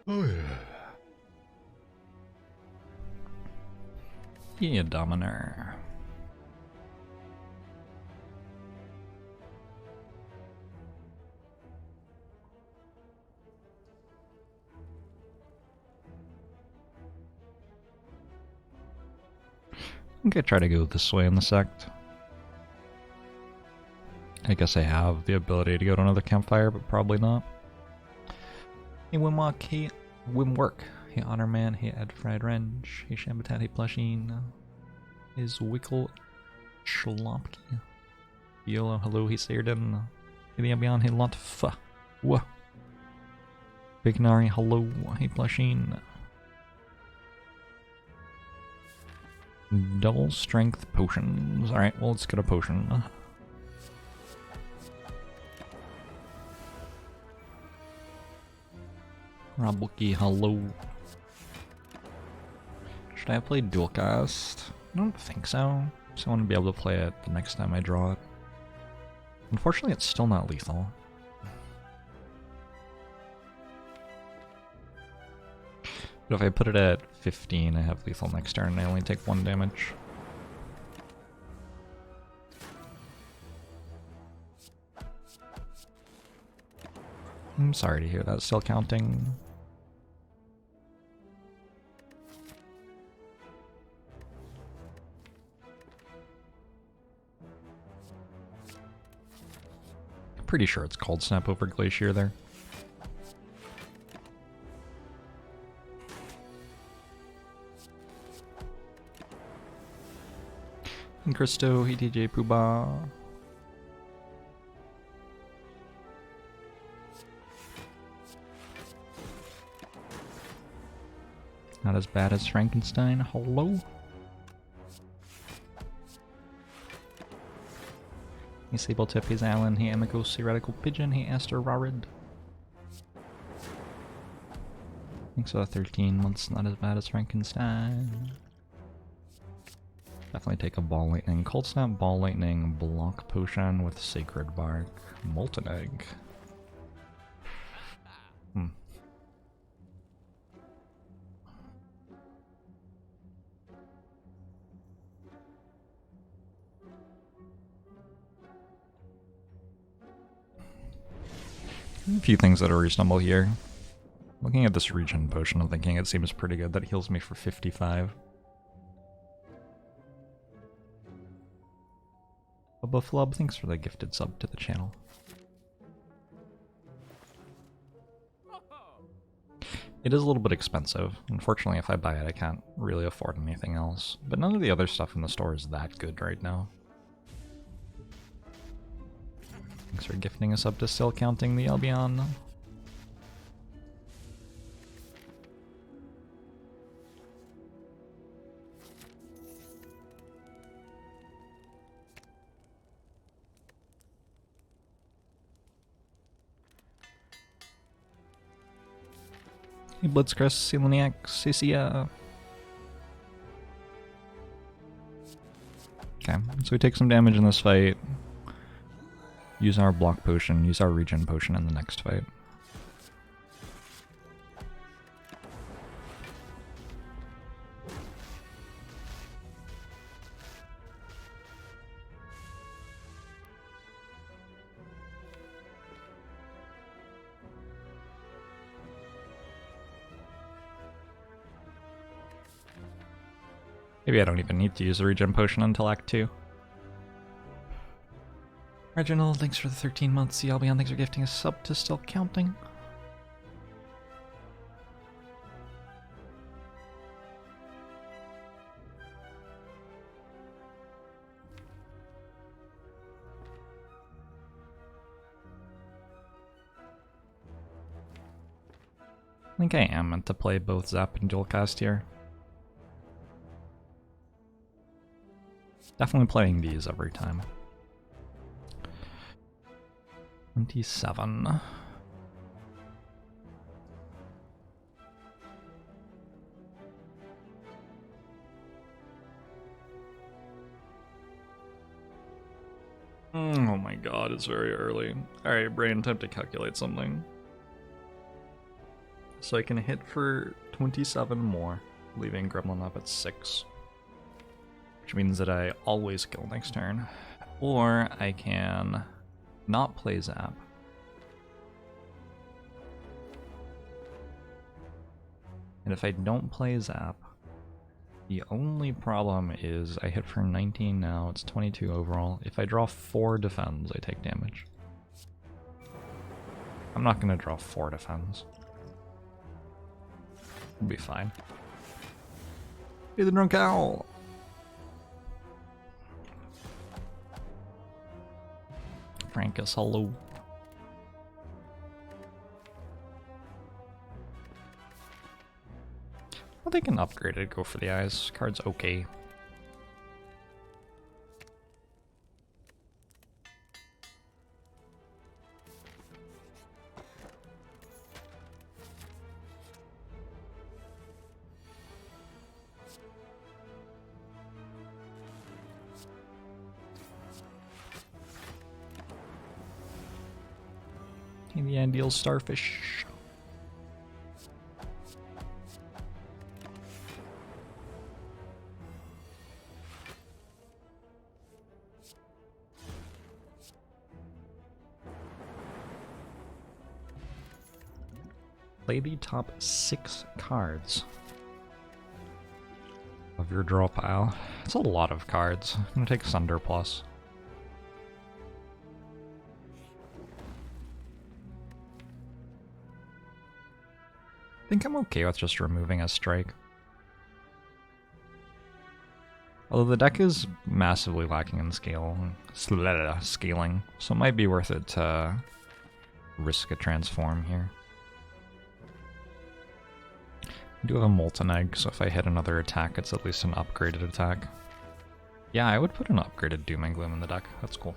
Oh yeah. Yeah, Dominer. I think I try to go this way in the sect. I guess I have the ability to go to another campfire, but probably not. Hey Wimwalk, hey Wimwork, hey Honor hey Ed Fried Renge, hey Shambatat, hey Plusheen, is Wickle Schlompke, Yolo, hello, hey Sayerden, hey the Ambion, hey Lotfa, wah, Big Nari, hello, hey Plusheen. Double strength potions. Alright, well, let's get a potion. Rabuki, hello. Should I have played Dualcast? I don't think so. So I want to be able to play it the next time I draw it. Unfortunately, it's still not lethal. But if I put it at 15, I have lethal next turn and I only take 1 damage. I'm sorry to hear that, still counting. I'm pretty sure it's Cold Snap over Glacier there. And Christo, hey DJ Poobah. Not as bad as Frankenstein. Hello? Hey Sabletip, hey Alan, hey Amicos, hey Radical Pigeon, hey Aster Rarid. Thanks for the 13 months, not as bad as Frankenstein. Definitely take a Ball Lightning, Cold Snap, Ball Lightning, Block Potion with Sacred Bark, Molten Egg. A few things that are reasonable here. Looking at this regen potion, I'm thinking it seems pretty good. That heals me for 55. Bubba Flub, thanks for the gifted sub to the channel. It is a little bit expensive. Unfortunately, if I buy it, I can't really afford anything else. But none of the other stuff in the store is that good right now. Thanks for gifting us up to still counting the Albion. Hey Bloodscrest, Seleniac, Cisia. Okay, so we take some damage in this fight. Use our block potion, use our regen potion in the next fight. Maybe I don't even need to use the regen potion until Act 2. Reginald, thanks for the 13 months. The Albion, thanks for gifting a sub to still counting. I think I am meant to play both Zap and Dualcast here. Definitely playing these every time. 27. Oh my god, it's very early. Alright, brain, time to calculate something. So I can hit for 27 more, leaving Gremlin up at 6. Which means that I always kill next turn. Or I can not play Zap. And if I don't play Zap, the only problem is I hit for 19 now, it's 22 overall. If I draw 4 defends, I take damage. I'm not gonna draw 4 defends. It'll be fine. Hey, the drunk owl! Frankus, hello. I'll take an upgraded, go for the eyes. Card's okay. In the end, deals Starfish. Play the top 6 cards of your draw pile. It's a lot of cards. I'm gonna take Sunder Plus. I think I'm okay with just removing a strike. Although the deck is massively lacking in scaling, so it might be worth it to risk a transform here. I do have a Molten Egg, so if I hit another attack, it's at least an upgraded attack. Yeah, I would put an upgraded Doom and Gloom in the deck. That's cool.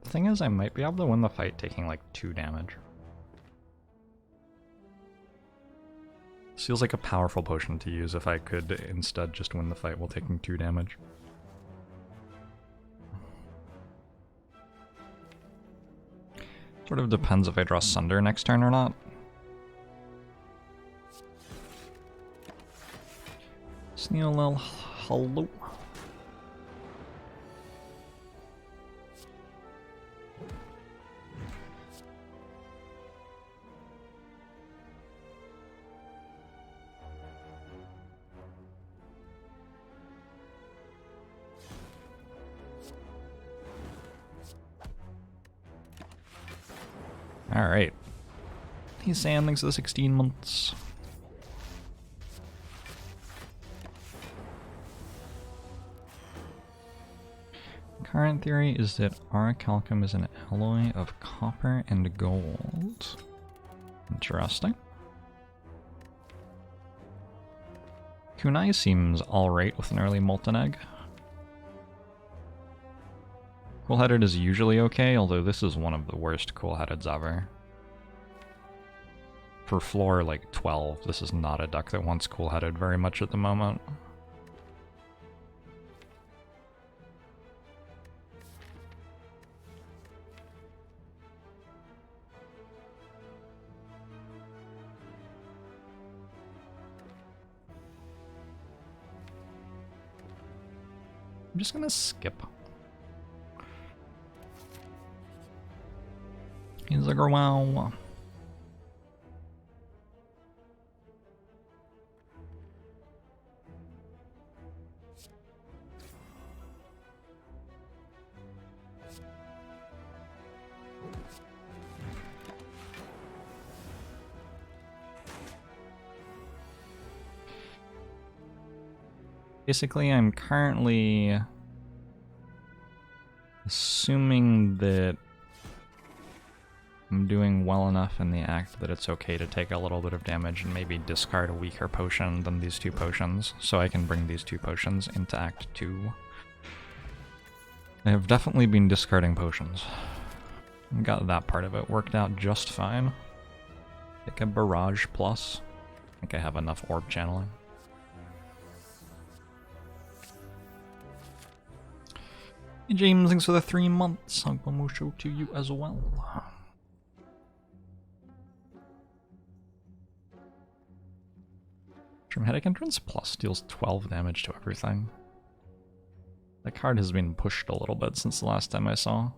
The thing is, I might be able to win the fight taking like 2 damage. This feels like a powerful potion to use if I could instead just win the fight while taking 2 damage. Sort of depends if I draw Sunder next turn or not. Snealel, hello. Alright. He's saying thanks for the 16 months. Current theory is that Orichalcum is an alloy of copper and gold. Interesting. Kunai seems alright with an early Molten Egg. Cool-Headed is usually okay, although this is one of the worst Cool-Headeds ever. For floor like 12, this is not a deck that wants Cool-Headed very much at the moment. I'm just gonna skip. He's like, wow. Basically, I'm currently assuming that I'm doing well enough in the act that it's okay to take a little bit of damage and maybe discard a weaker potion than these 2 potions, so I can bring these 2 potions into Act 2. I have definitely been discarding potions. Got that part of it worked out just fine. Take a Barrage plus. I think I have enough orb channeling. Hey James, thanks for the 3 months. I'll one show to you as well. Headache Entrance Plus deals 12 damage to everything. That card has been pushed a little bit since the last time I saw.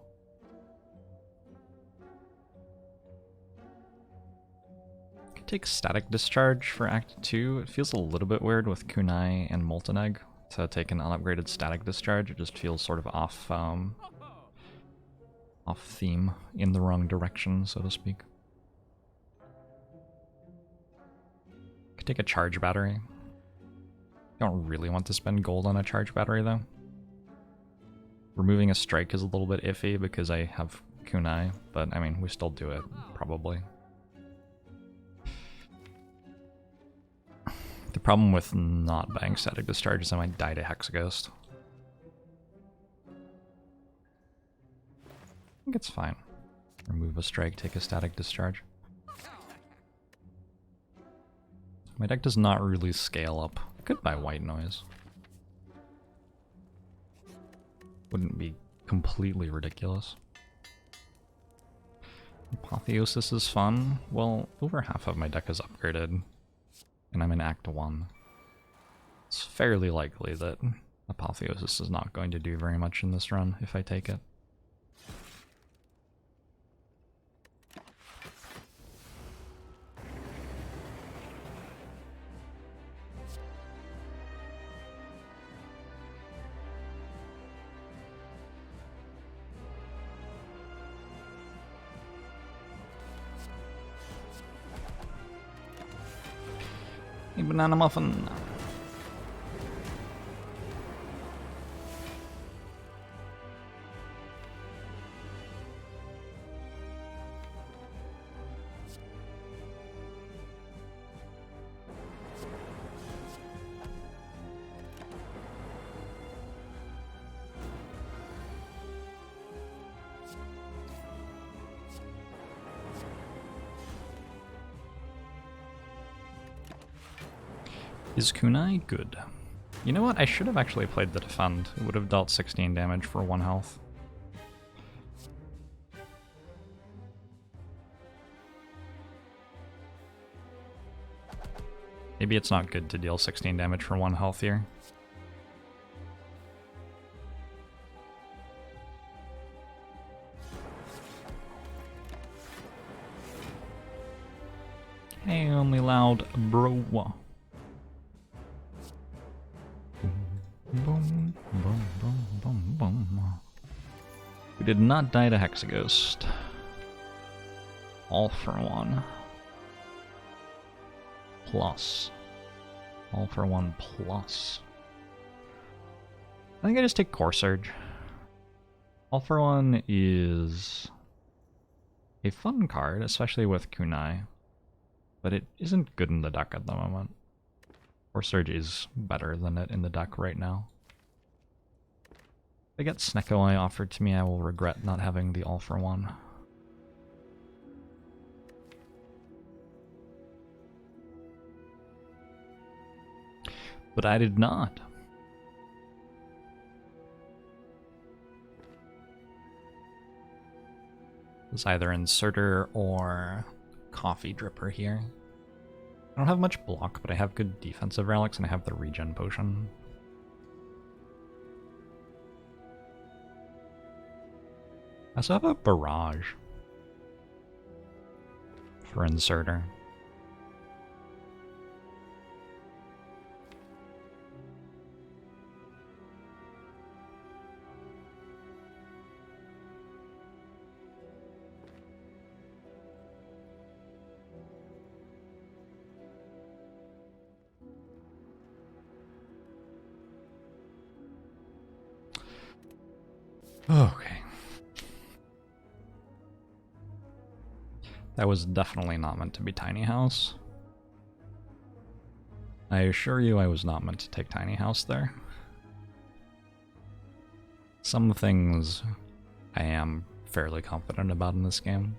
Could take Static Discharge for Act 2. It feels a little bit weird with Kunai and Molten Egg to take an unupgraded Static Discharge. It just feels sort of off theme, in the wrong direction, so to speak. Could take a Charge Battery. Don't really want to spend gold on a Charge Battery though. Removing a strike is a little bit iffy because I have Kunai, but I mean, we still do it, probably. The problem with not buying Static Discharge is I might die to Hexaghost. I think it's fine. Remove a strike, take a Static Discharge. My deck does not really scale up. I could buy White Noise. Wouldn't be completely ridiculous. Apotheosis is fun. Well, over half of my deck is upgraded, and I'm in Act 1. It's fairly likely that Apotheosis is not going to do very much in this run if I take it. Hey, Banana Muffin. Is Kunai good? You know what? I should have actually played the Defend. It would have dealt 16 damage for 1 health. Maybe it's not good to deal 16 damage for 1 health here. Hey, only loud bro. Boom, boom, boom, boom, boom. We did not die to Hexaghost. All for 1. Plus. All for 1 plus. I think I just take Core Surge. All for 1 is a fun card, especially with Kunai, but it isn't good in the deck at the moment. Core Surge is better than it in the deck right now. If I get Snecko Eye offered to me, I will regret not having the All for 1. But I did not. It's either Inserter or Coffee Dripper here. I don't have much block, but I have good defensive relics and I have the regen potion. I also have a Barrage for Inserter. Okay. That was definitely not meant to be Tiny House. I assure you I was not meant to take Tiny House there. Some things I am fairly confident about in this game.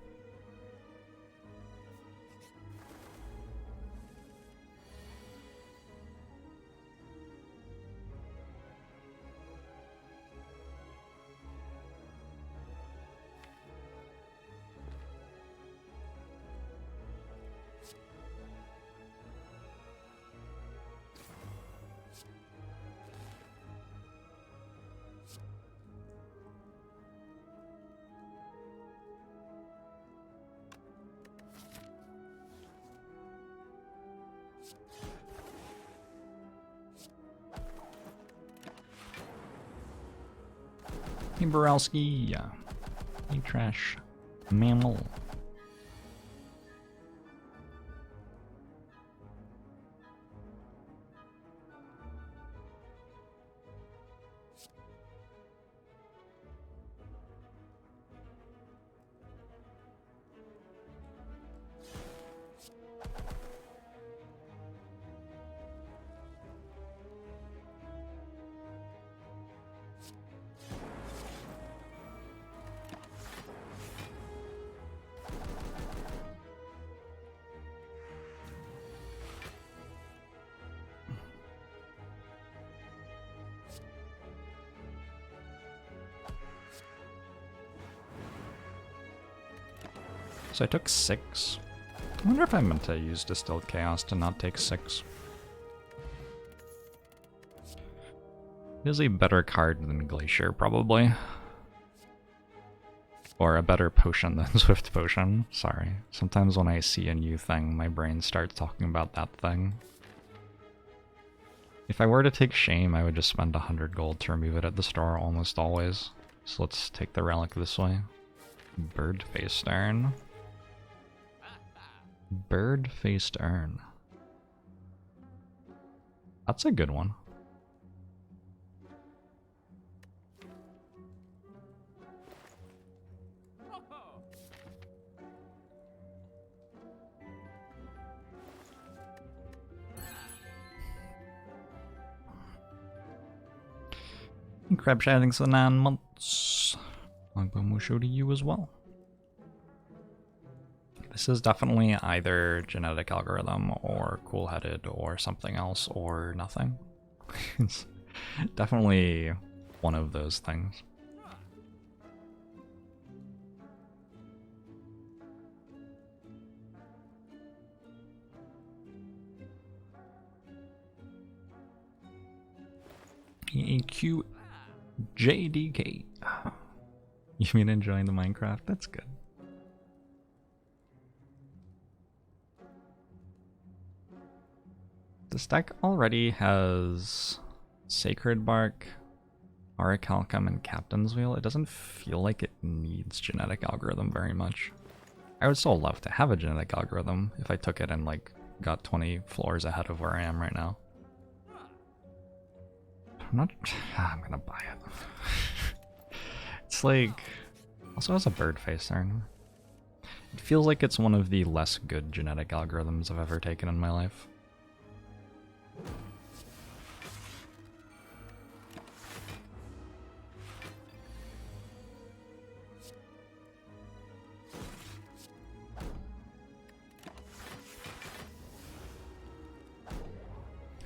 Hey Borowski, hey trash mammal. So I took 6. I wonder if I meant to use Distilled Chaos to not take 6. It is a better card than Glacier, probably. Or a better potion than Swift Potion. Sorry. Sometimes when I see a new thing, my brain starts talking about that thing. If I were to take Shame, I would just spend 100 gold to remove it at the store almost always. So let's take the relic this way. Bird-faced Urn. Bird-faced Urn. That's a good one. Crab Shadings for 9 months. Longbone will show to you as well. This is definitely either genetic algorithm or cool-headed or something else or nothing. It's definitely one of those things. EQ JDK. You mean enjoying the Minecraft? That's good. This deck already has Sacred Bark, Orichalcum, and Captain's Wheel. It doesn't feel like it needs genetic algorithm very much. I would still love to have a genetic algorithm if I took it and like got 20 floors ahead of where I am right now. I'm gonna buy it. It's like, also has a bird face there. It feels like it's one of the less good genetic algorithms I've ever taken in my life.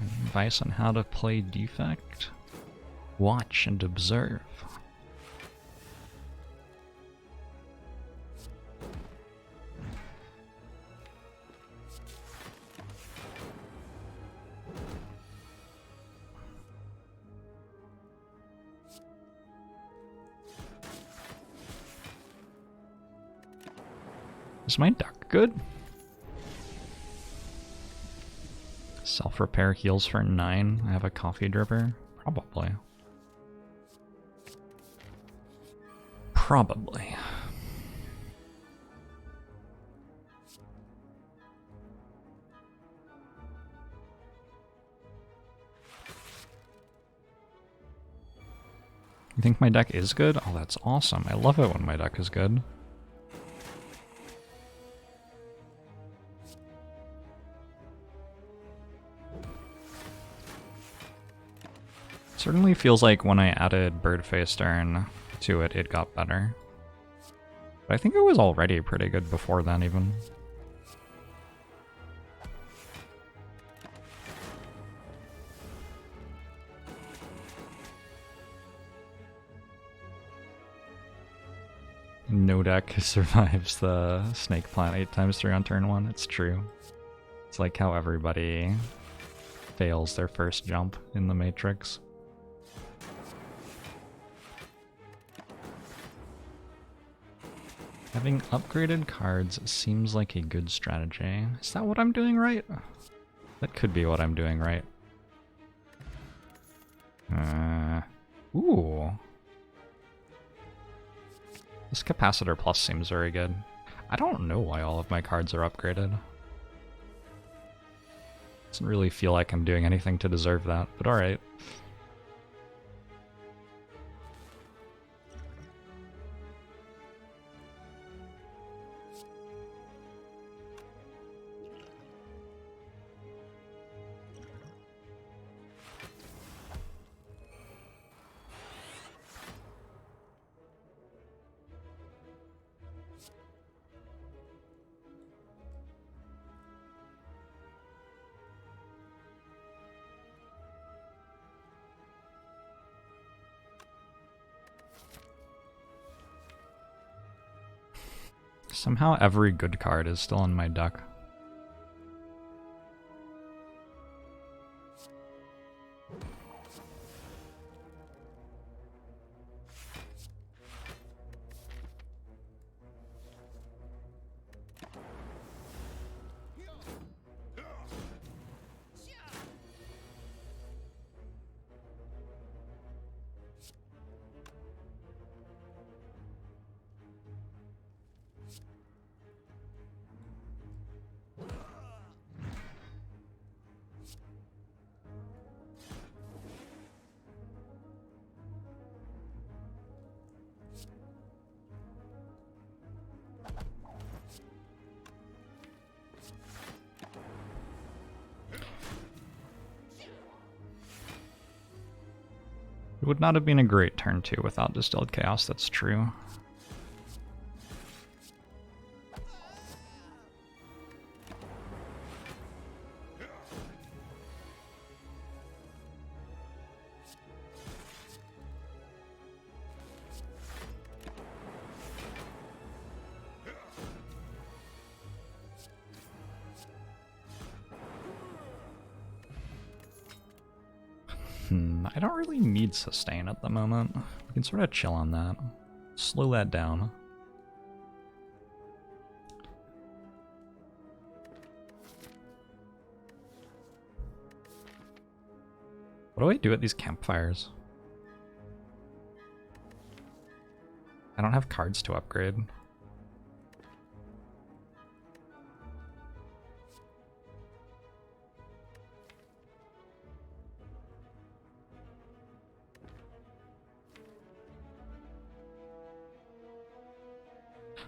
Advice on how to play Defect? Watch and observe. Is my duck good? Self-repair heals for 9. I have a coffee dripper? Probably. Probably. You think my deck is good? Oh, that's awesome. I love it when my deck is good. Certainly feels like when I added Birdface Turn to it, it got better. But I think it was already pretty good before then, even. No deck survives the Snake Plant 8x3 on turn 1, it's true. It's like how everybody fails their first jump in the Matrix. Having upgraded cards seems like a good strategy. Is that what I'm doing right? That could be what I'm doing right. Ooh. This Capacitor Plus seems very good. I don't know why all of my cards are upgraded. Doesn't really feel like I'm doing anything to deserve that, but alright. Somehow every good card is still in my deck. It would not have been a great turn 2 without Distilled Chaos, that's true. I don't really need sustain at the moment. We can sort of chill on that. Slow that down. What do I do at these campfires? I don't have cards to upgrade.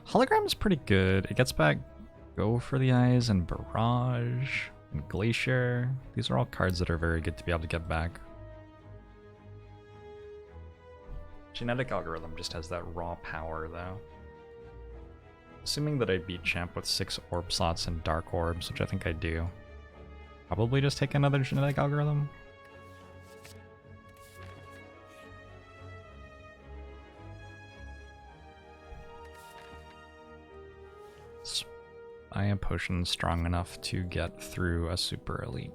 Hologram is pretty good. It gets back Go for the Eyes and Barrage and Glacier. These are all cards that are very good to be able to get back. Genetic Algorithm just has that raw power though. Assuming that I beat Champ with 6 Orb slots and Dark Orbs, which I think I do. Probably just take another Genetic Algorithm. I am potion strong enough to get through a Super Elite.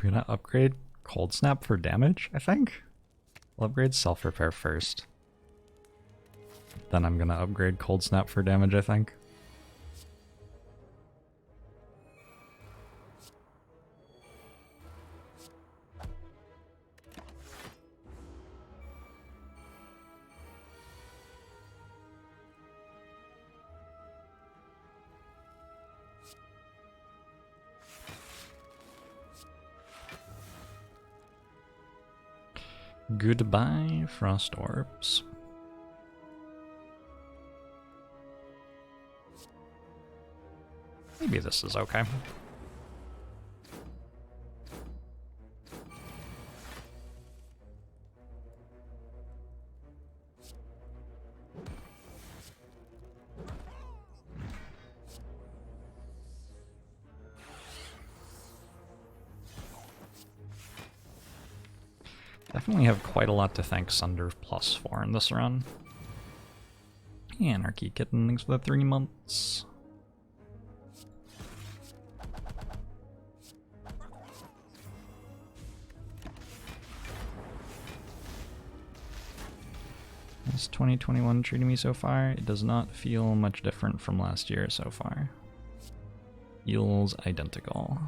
We're gonna upgrade Cold Snap for damage, I think. We'll upgrade Self Repair first. Then I'm gonna upgrade Cold Snap for damage, I think. Goodbye, Frost Orbs. Maybe this is okay. Definitely have quite a lot to thank Sunder +4 in this run. Anarchy Kitten, thanks for the 3 months. How's 2021 treating me so far? It does not feel much different from last year so far. Feels identical.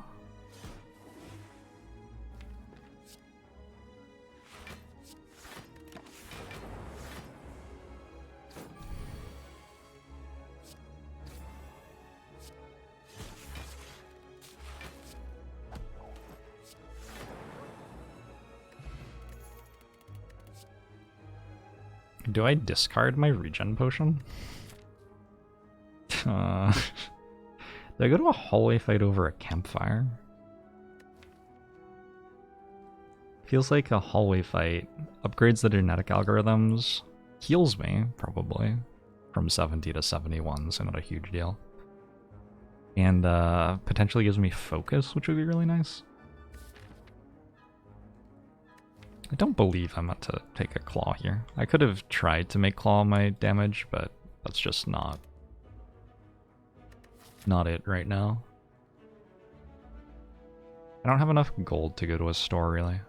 Do I discard my regen potion? Do I go to a hallway fight over a campfire? Feels like a hallway fight upgrades the genetic algorithms, heals me, probably, from 70 to 71, so not a huge deal. And potentially gives me focus, which would be really nice. I don't believe I meant to take a claw here. I could have tried to make claw my damage, but that's just not it right now. I don't have enough gold to go to a store, really.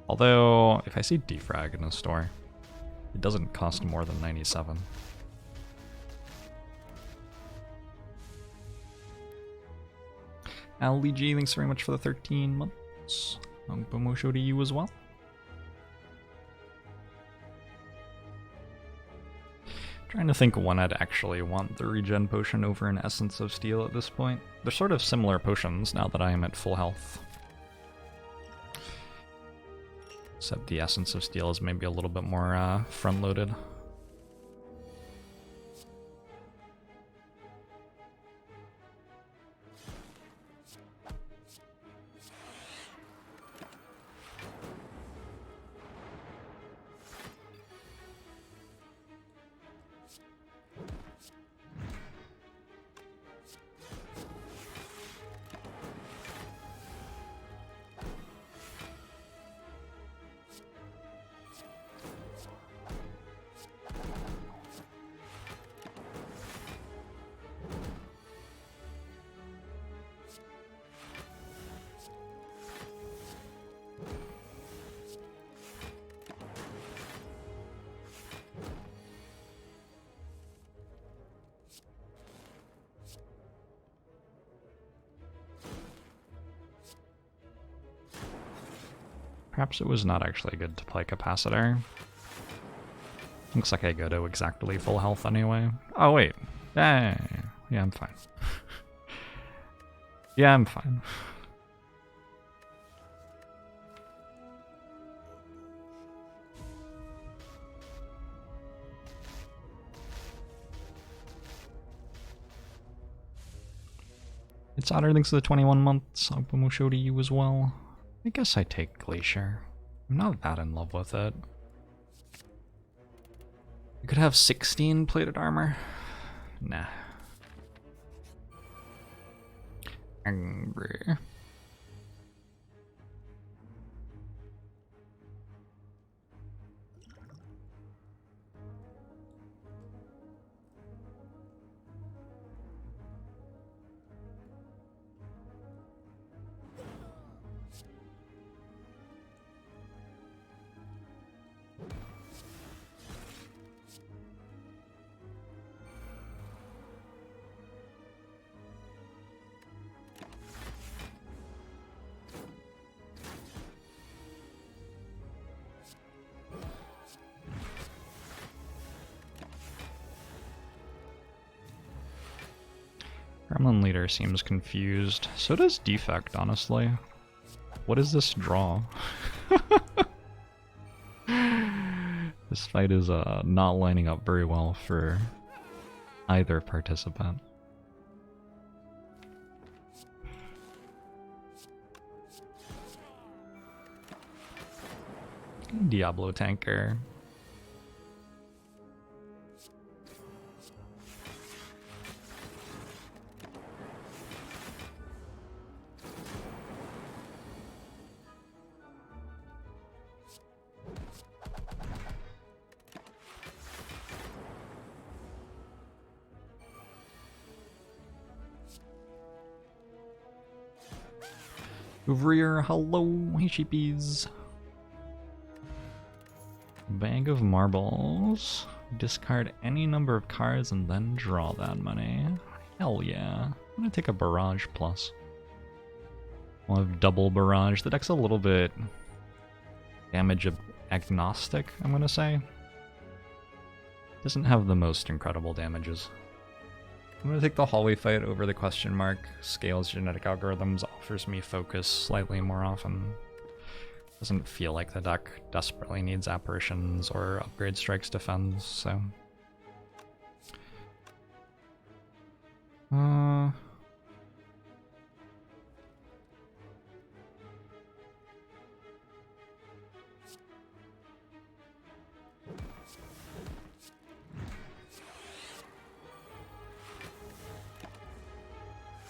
Although, if I see defrag in a store, it doesn't cost more than 97. Ali G, thanks very much for the 13 months. Show to you as well. Trying to think when I'd actually want the regen potion over an Essence of Steel at this point. They're sort of similar potions now that I am at full health. Except the Essence of Steel is maybe a little bit more front-loaded. Perhaps it was not actually good to play Capacitor. Looks like I go to exactly full health anyway. Oh wait. Yeah, I'm fine. Yeah, I'm fine. It's Otter, thanks to the 21 months. I'll show to you as well. I guess I take Glacier. I'm not that in love with it. You could have 16 plated armor. Nah. Angry. Gremlin Leader seems confused. So does Defect, honestly. What is this draw? This fight is not lining up very well for either participant. Diablo tanker. Over here, hello, hey sheepies. Bag of marbles. Discard any number of cards and then draw that money. Hell yeah. I'm gonna take a Barrage plus. We'll have double Barrage. The deck's a little bit damage agnostic, I'm gonna say. Doesn't have the most incredible damages. I'm gonna take the hallway fight over the question mark. Scales genetic algorithms, offers me focus slightly more often. Doesn't feel like the deck desperately needs apparitions or upgrade strikes defense, so.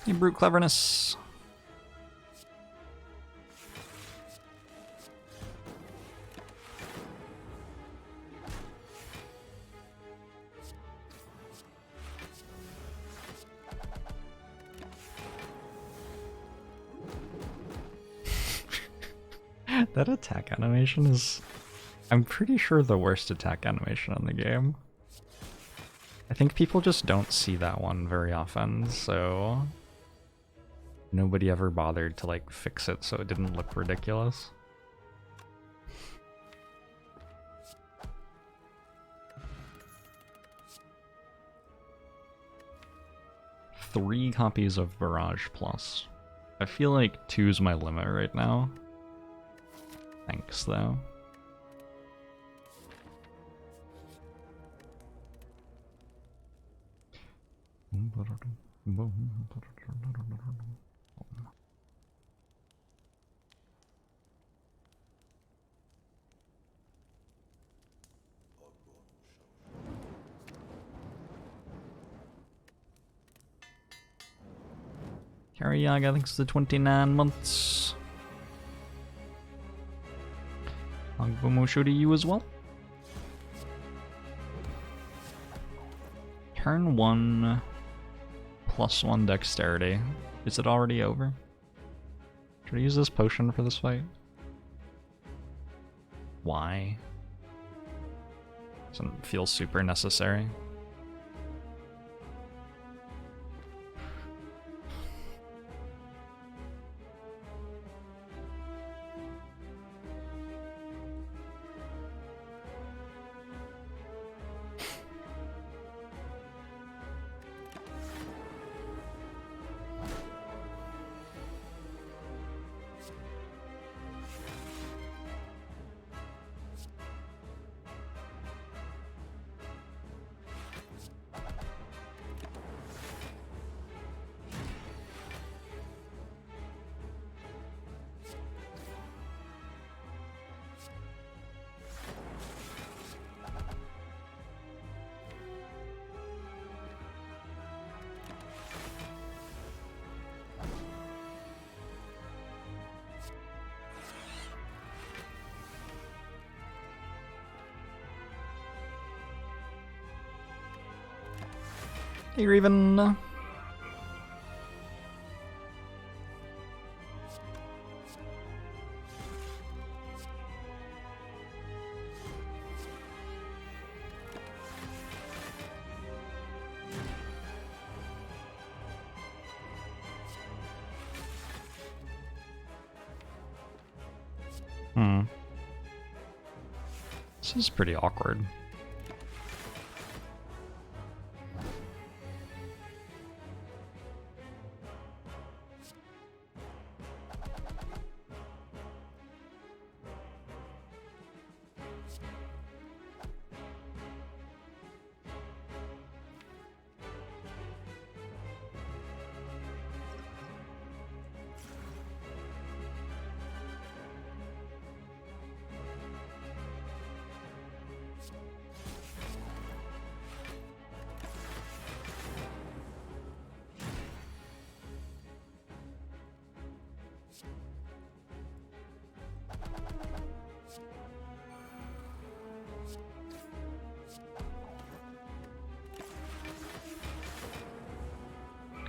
Hey, brute cleverness. That attack animation is, I'm pretty sure, the worst attack animation in the game. I think people just don't see that one very often, so nobody ever bothered to like fix it so it didn't look ridiculous. Three copies of Barrage Plus. I feel like 2's my limit right now. Thanks, though. Karayaga, thanks for the 29 months. Agbomo to you as well. Turn 1, +1 dexterity. Is it already over? Should I use this potion for this fight? Why? Doesn't feel super necessary. Hey, Raven. This is pretty awkward.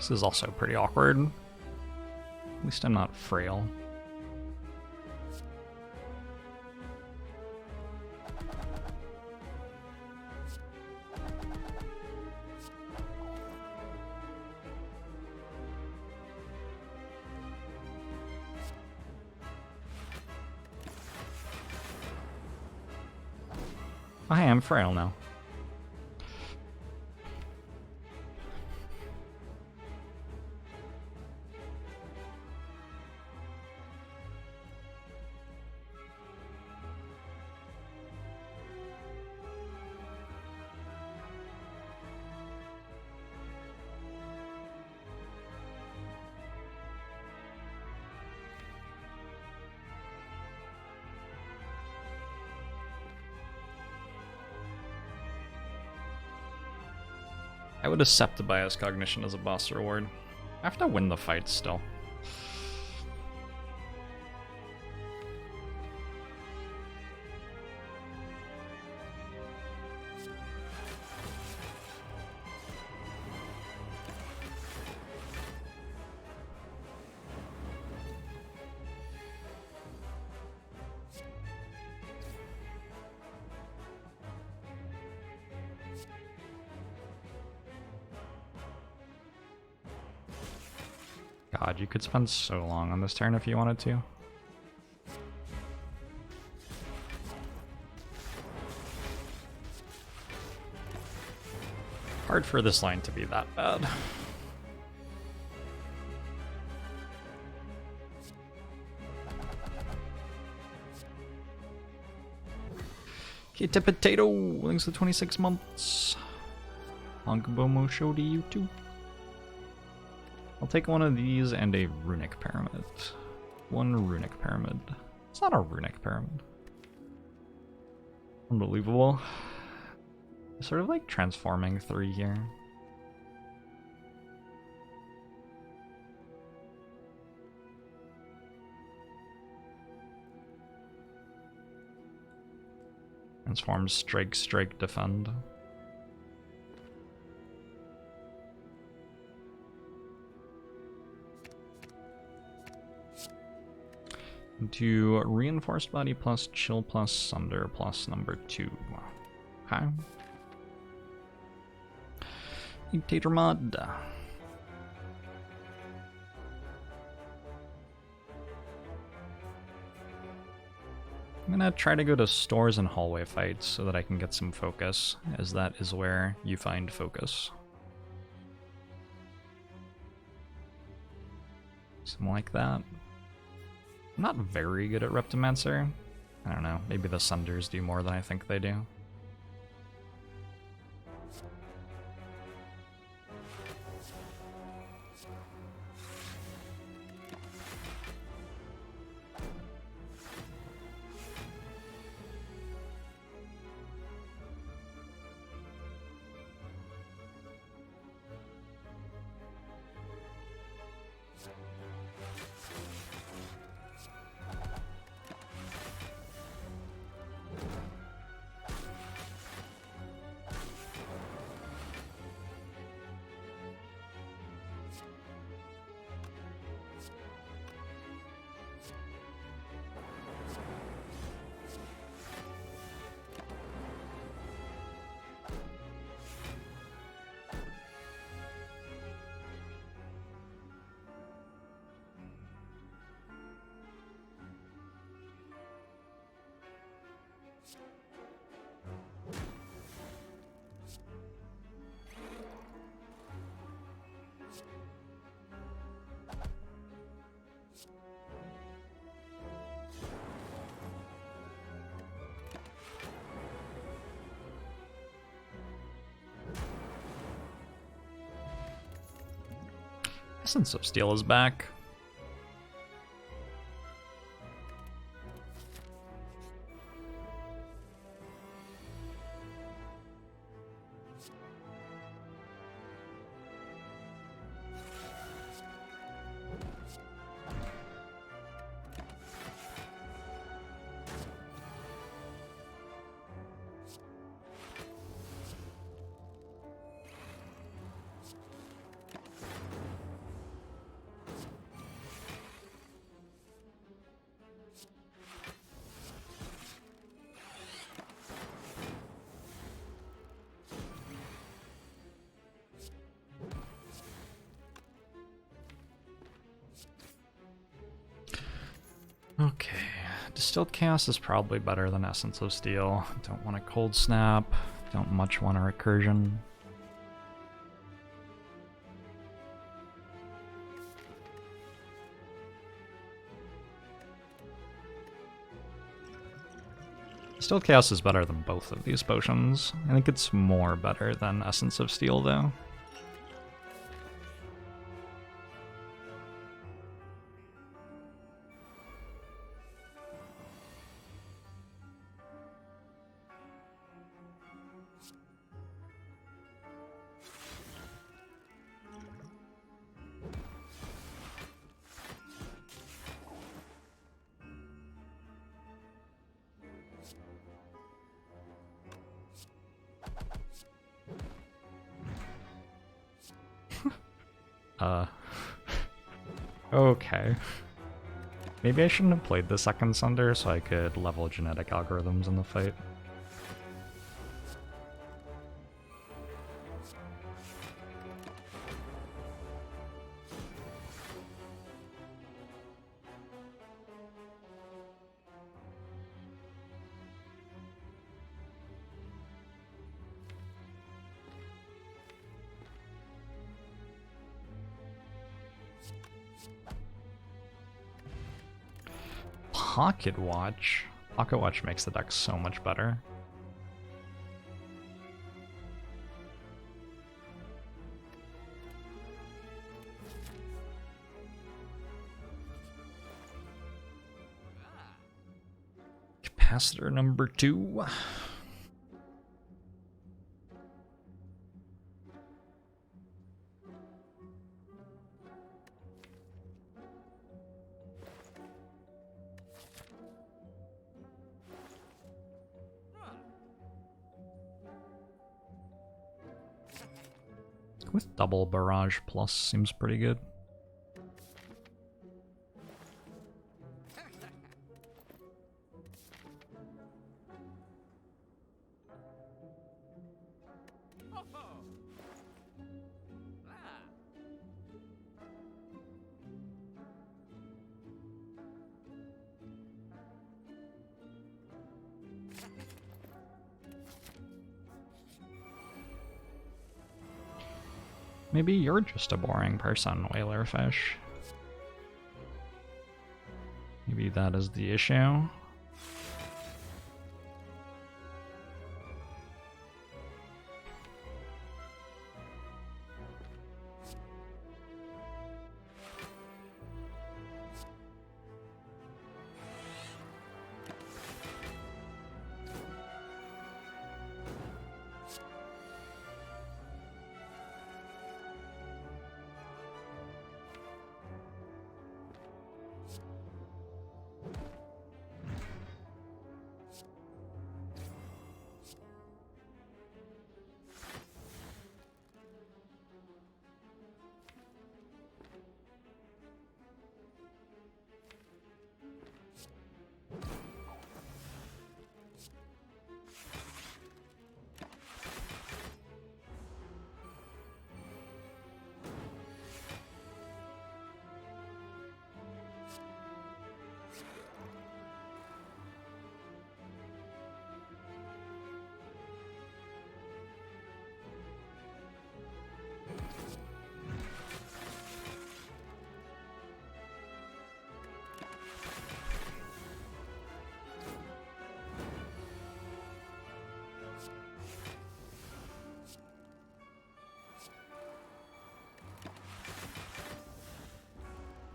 This is also pretty awkward. At least I'm not frail. I am frail now. I would accept bias cognition as a boss reward. I have to win the fight still. God, you could spend so long on this turn if you wanted to. Hard for this line to be that bad. Kita Potato, thanks for 26 months. Longabomo show to you too. I'll take one of these and a runic pyramid. One runic pyramid. It's not a runic pyramid. Unbelievable. Sort of like transforming 3 here. Transform, strike, strike, defend. Into reinforced body plus chill plus sunder plus number 2. Okay. Dictator mod. I'm gonna try to go to stores and hallway fights so that I can get some focus, as that is where you find focus. Something like that. I'm not very good at Reptomancer. I don't know, maybe the Sunders do more than I think they do. Essence of Steel is back. Okay, Distilled Chaos is probably better than Essence of Steel. Don't want a Cold Snap, don't much want a Recursion. Distilled Chaos is better than both of these potions. I think it's more better than Essence of Steel, though. Okay. Maybe I shouldn't have played the second Sunder so I could level genetic algorithms in the fight. Pocket Watch? Pocket Watch makes the deck so much better. Capacitor number 2. With double Barrage Plus seems pretty good. Maybe you're just a boring person, Whalerfish. Maybe that is the issue.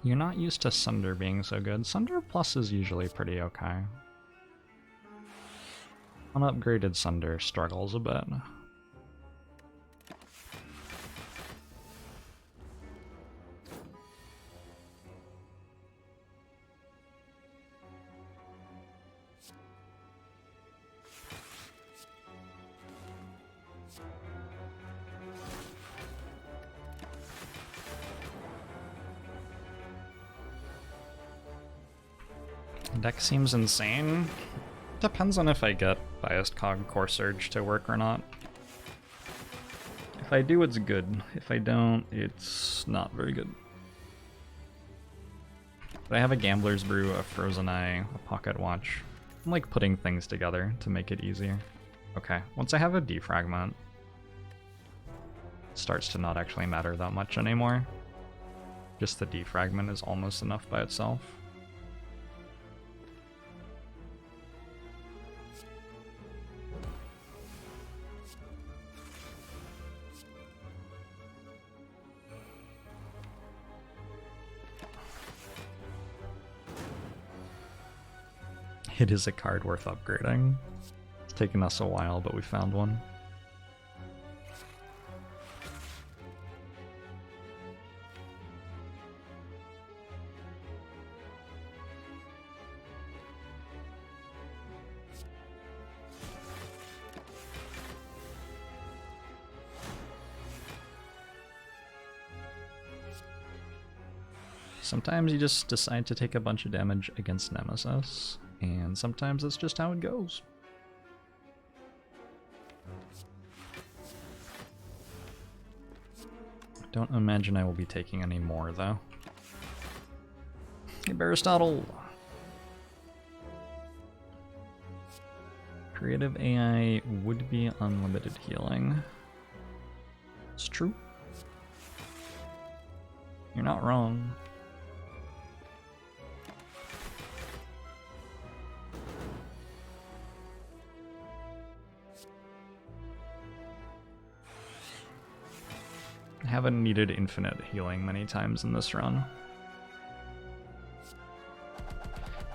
You're not used to Sunder being so good. Sunder Plus is usually pretty okay. Unupgraded Sunder struggles a bit. Deck seems insane. Depends on if I get Biased Cog Core Surge to work or not. If I do, it's good. If I don't, it's not very good. But I have a Gambler's Brew, a Frozen Eye, a Pocket Watch. I'm like putting things together to make it easier. Okay, once I have a defragment, it starts to not actually matter that much anymore. Just the defragment is almost enough by itself. It is a card worth upgrading. It's taken us a while, but we found one. Sometimes you just decide to take a bunch of damage against Nemesis, and sometimes that's just how it goes. Don't imagine I will be taking any more, though. Hey, Aristotle! Creative AI would be unlimited healing. It's true. You're not wrong. I haven't needed infinite healing many times in this run,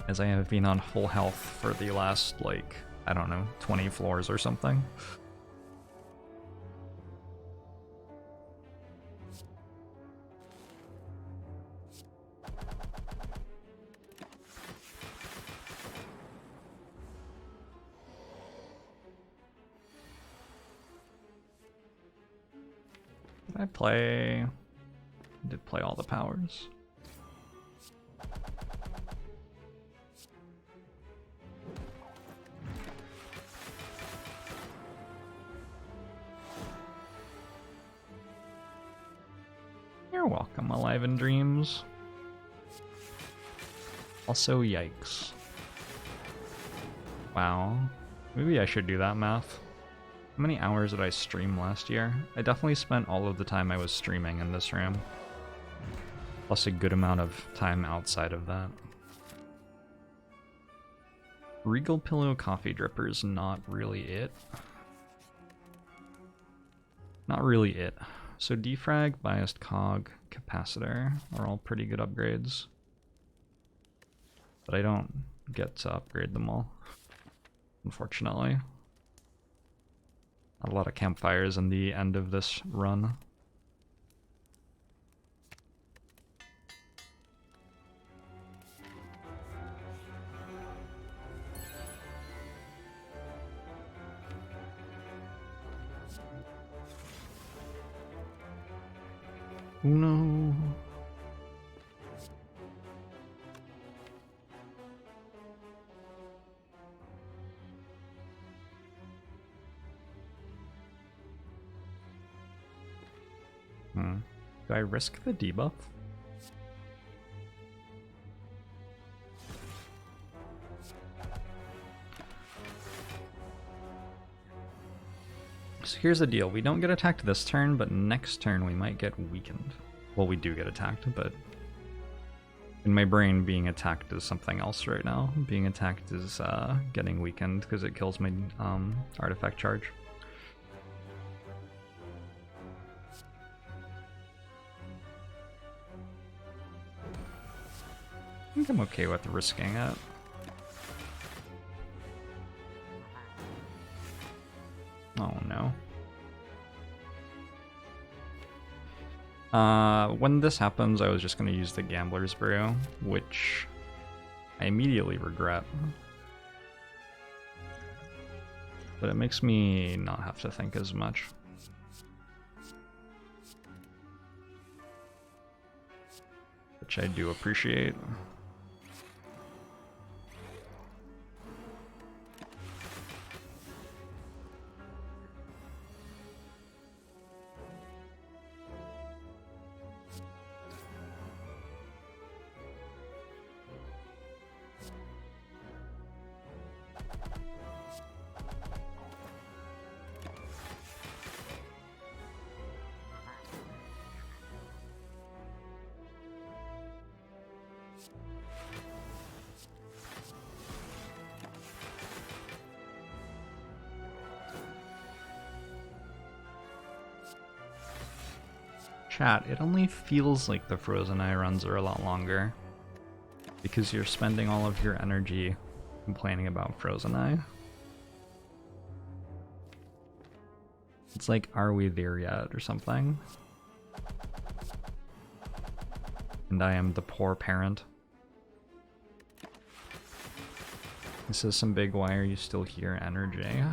as I have been on full health for the last, like, I don't know, 20 floors or something. I did play all the powers. You're welcome, Alive in Dreams. Also, yikes. Wow. Maybe I should do that math. How many hours did I stream last year? I definitely spent all of the time I was streaming in this room. Plus a good amount of time outside of that. Regal Pillow Coffee Dripper's not really it. Not really it. So Defrag, Biased Cog, Capacitor are all pretty good upgrades. But I don't get to upgrade them all, unfortunately. Not a lot of campfires in the end of this run. Oh no. Do I risk the debuff? So here's the deal. We don't get attacked this turn, but next turn we might get weakened. Well, we do get attacked, but in my brain, being attacked is something else right now. Being attacked is getting weakened because it kills my artifact charge. I think I'm okay with risking it. Oh no. When this happens, I was just going to use the Gambler's Brew, which I immediately regret. But it makes me not have to think as much. Which I do appreciate. Chat, it only feels like the Frozen Eye runs are a lot longer. Because you're spending all of your energy complaining about Frozen Eye. It's like, are we there yet or something? And I am the poor parent. This is some big why are you still here energy.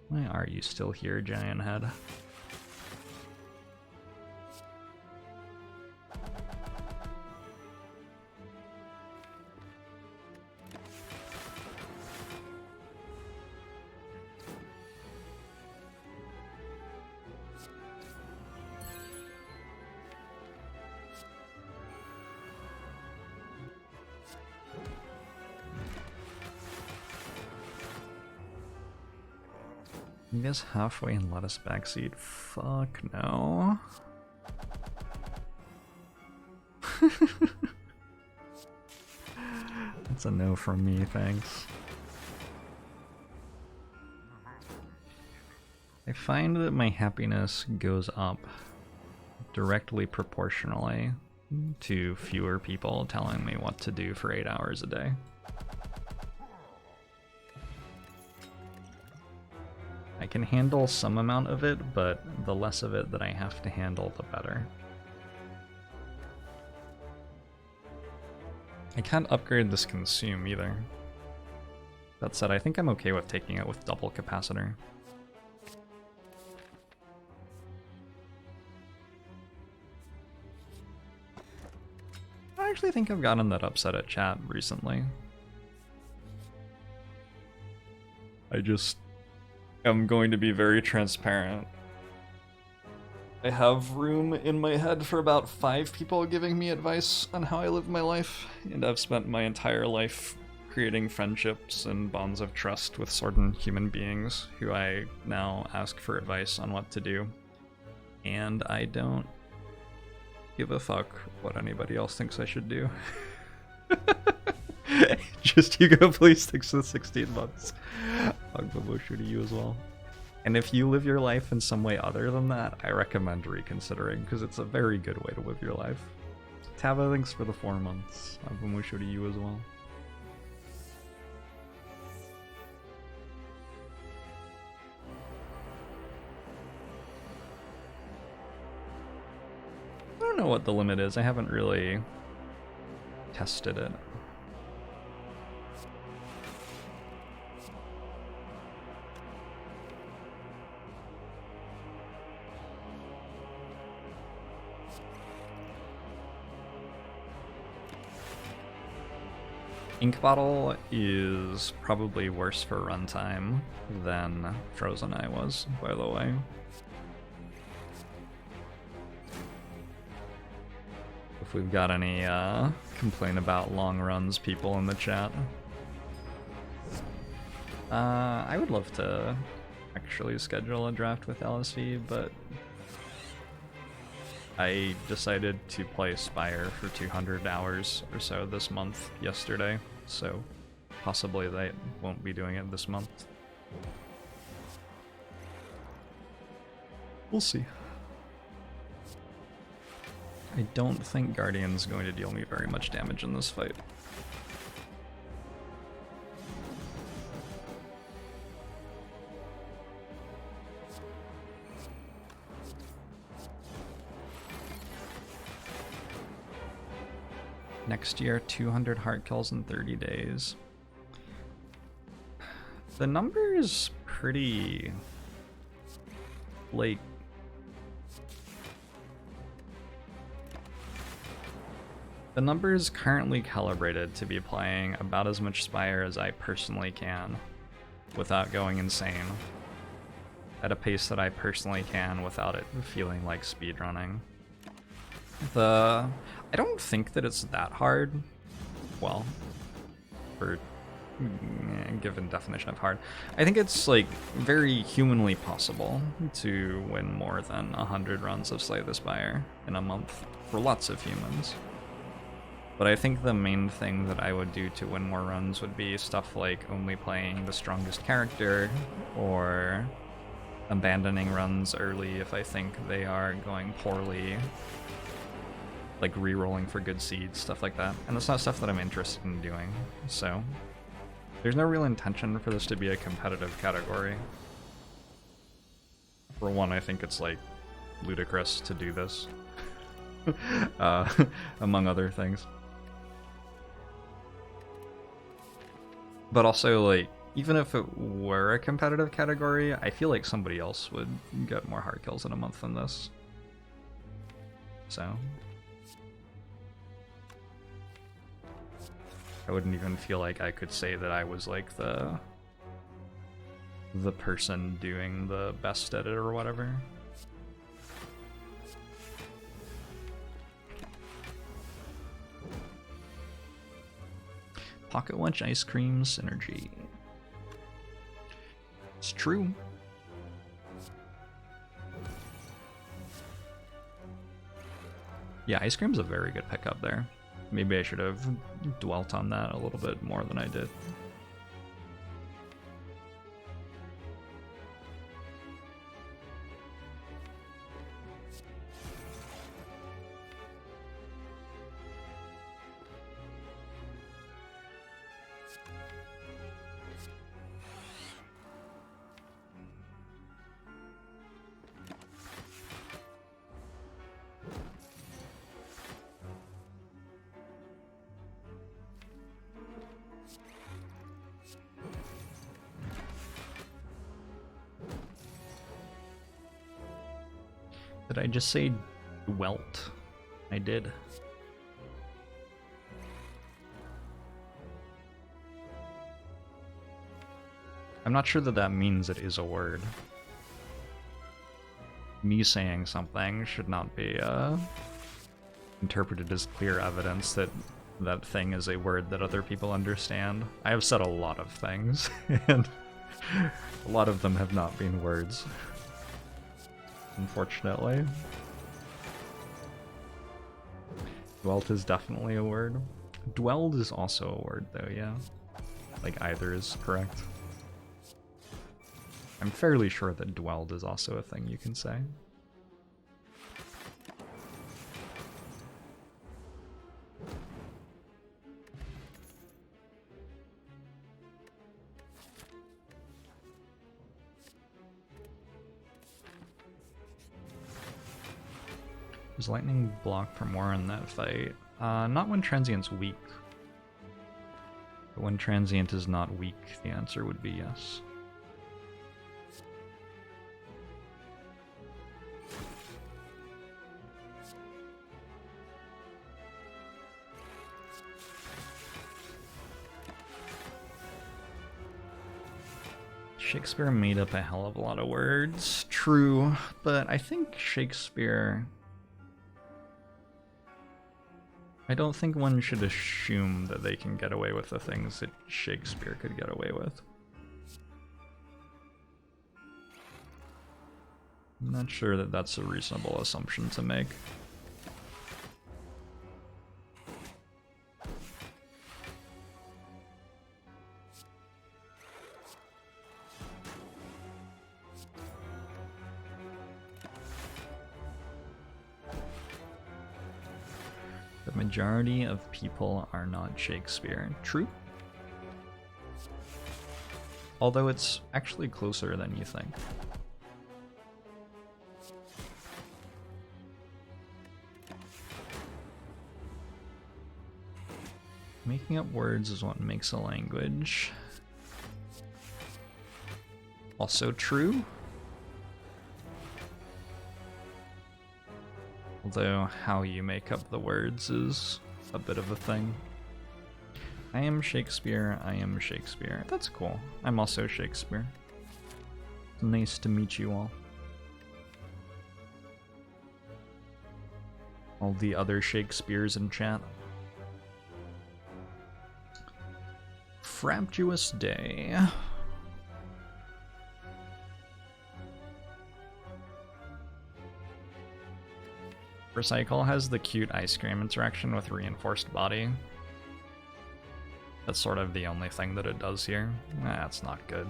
Why are you still here, giant head? You guys halfway and let us backseat? Fuck no. That's a no from me, thanks. I find that my happiness goes up directly proportionally to fewer people telling me what to do for 8 hours a day. I can handle some amount of it, but the less of it that I have to handle, the better. I can't upgrade this consume either. That said, I think I'm okay with taking it with double capacitor. I actually think I've gotten that upset at chat recently. I'm going to be very transparent. I have room in my head for about 5 people giving me advice on how I live my life, and I've spent my entire life creating friendships and bonds of trust with certain human beings who I now ask for advice on what to do. And I don't give a fuck what anybody else thinks I should do. Just Hugo, please stick to the 16 months. Agbamushu to you as well. And if you live your life in some way other than that, I recommend reconsidering, because it's a very good way to live your life. Tava, thanks for the 4 months. Agbamushu to you as well. I don't know what the limit is. I haven't really tested it. Ink Bottle is probably worse for runtime than Frozen Eye was, by the way. If we've got any complain about long runs people in the chat. I would love to actually schedule a draft with LSV, but I decided to play Spire for 200 hours or so this month yesterday, so possibly they won't be doing it this month. We'll see. I don't think Guardian's going to deal me very much damage in this fight. Next year, 200 heart kills in 30 days. The number is pretty... like... the number is currently calibrated to be playing about as much Spire as I personally can without going insane. At a pace that I personally can without it feeling like speedrunning. I don't think that it's that hard. Well, for given definition of hard. I think it's like very humanly possible to win more than 100 runs of Slay the Spire in a month for lots of humans. But I think the main thing that I would do to win more runs would be stuff like only playing the strongest character, or abandoning runs early if I think they are going poorly, like re-rolling for good seeds, stuff like that. And that's not stuff that I'm interested in doing, so there's no real intention for this to be a competitive category. For one, I think it's like ludicrous to do this, among other things. But also, like, even if it were a competitive category, I feel like somebody else would get more hard kills in a month than this. So I wouldn't even feel like I could say that I was like the person doing the best at it or whatever. Pocket Lunch Ice Cream Synergy. It's true. Yeah, ice cream's a very good pickup there. Maybe I should have dwelt on that a little bit more than I did. Did I just say dwelt? I did. I'm not sure that that means it is a word. Me saying something should not be interpreted as clear evidence that that thing is a word that other people understand. I have said a lot of things, and a lot of them have not been words. Unfortunately. Dwelt is definitely a word. Dwelled is also a word though, yeah. Like either is correct. I'm fairly sure that dwelled is also a thing you can say. Is lightning blocked for more in that fight? Not when Transient's weak. But when Transient is not weak, the answer would be yes. Shakespeare made up a hell of a lot of words. True, but I think Shakespeare... I don't think one should assume that they can get away with the things that Shakespeare could get away with. I'm not sure that that's a reasonable assumption to make. The majority of people are not Shakespeare. True. Although it's actually closer than you think. Making up words is what makes a language. Also true. Although how you make up the words is a bit of a thing. I am Shakespeare, I am Shakespeare. That's cool. I'm also Shakespeare. Nice to meet you all. All the other Shakespeares in chat. Fraptuous day. Recycle has the cute ice cream interaction with reinforced body. That's sort of the only thing that it does here. That's not good.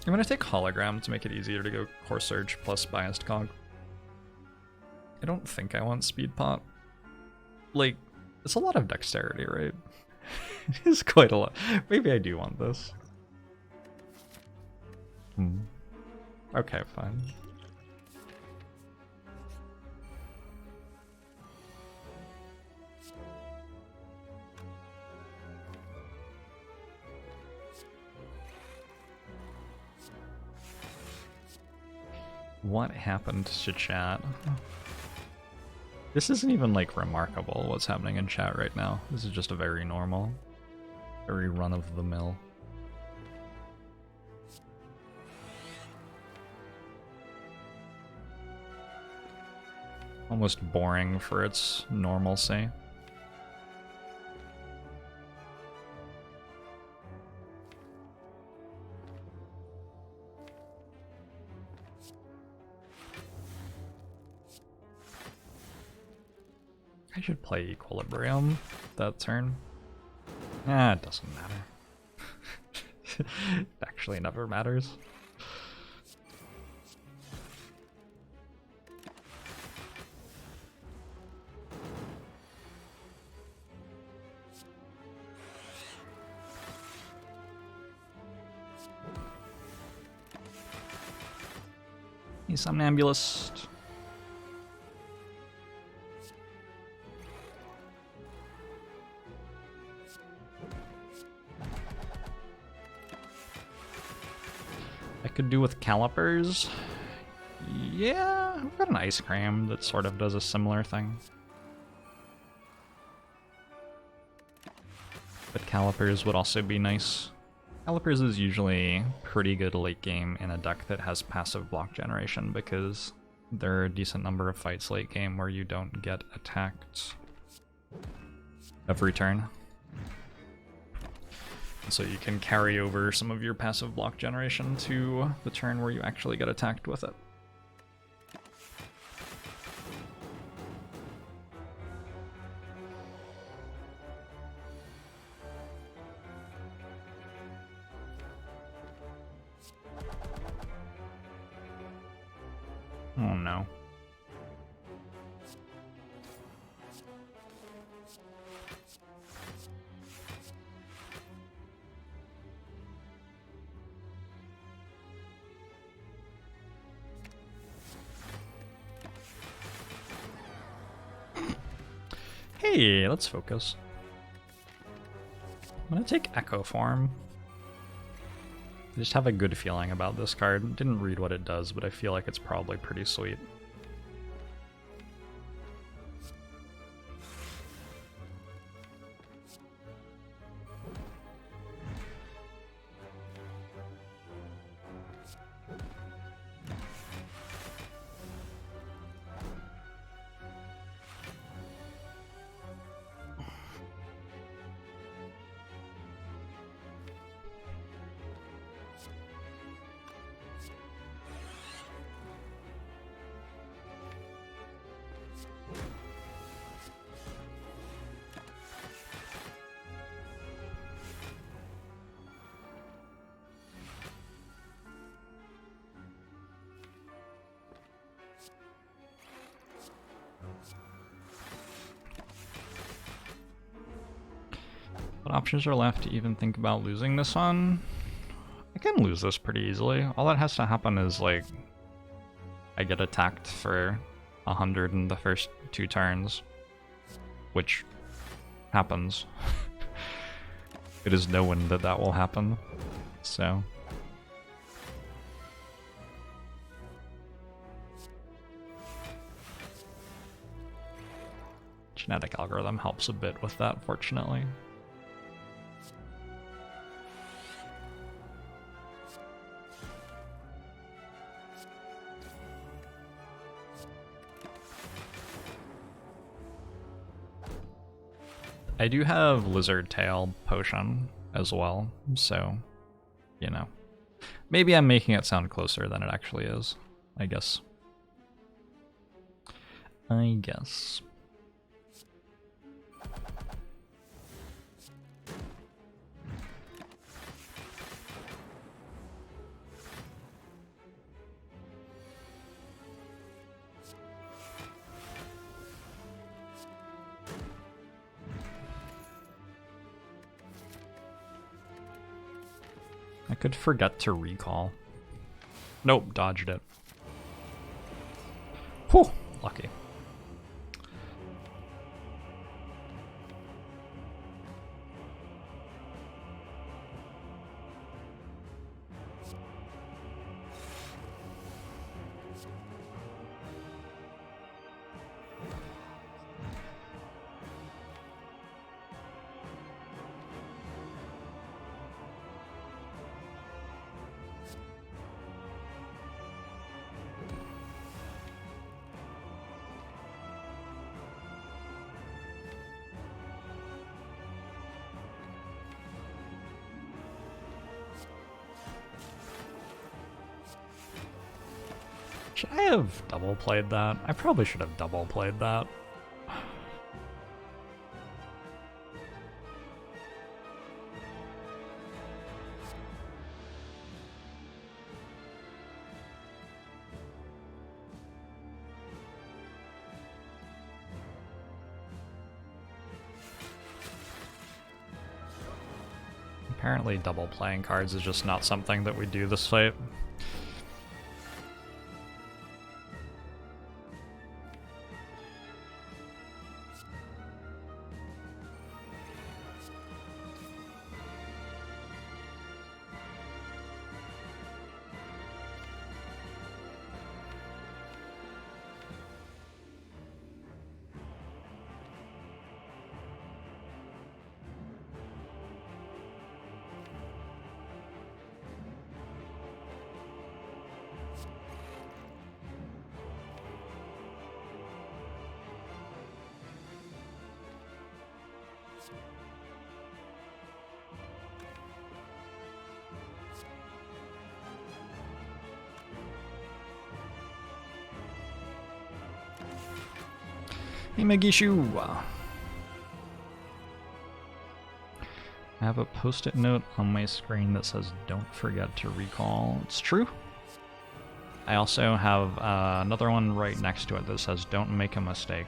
I'm gonna take Hologram to make it easier to go Core Surge plus Biased Cog. I don't think I want Speed Pot. Like, it's a lot of dexterity, right? It is quite a lot. Maybe I do want this. Okay, fine. What happened to chat? This isn't even like remarkable what's happening in chat right now. This is just a very normal, very run-of-the-mill. Almost boring for its normalcy. I should play Equilibrium that turn. Ah, it doesn't matter. It actually never matters. He's somnambulist. I could do with calipers. Yeah, I've got an ice cream that sort of does a similar thing. But calipers would also be nice. Calipers is usually pretty good late game in a deck that has passive block generation because there are a decent number of fights late game where you don't get attacked every turn. So you can carry over some of your passive block generation to the turn where you actually get attacked with it. Oh no. Hey, let's focus. I'm gonna take Echo Form. I just have a good feeling about this card. Didn't read what it does, but I feel like it's probably pretty sweet. What options are left to even think about losing this one? I can lose this pretty easily. All that has to happen is, like, I get attacked for 100 in the first 2 turns, which happens. It is known that that will happen, so... Genetic algorithm helps a bit with that, fortunately. I do have Lizard Tail Potion as well, so, you know. Maybe I'm making it sound closer than it actually is, I guess. I could forget to recall. Nope, dodged it. Whew, lucky. Should I have double played that? I probably should have double played that. Apparently double playing cards is just not something that we do this fight. Hey Megishu! I have a post-it note on my screen that says don't forget to recall. It's true. I also have another one right next to it that says don't make a mistake.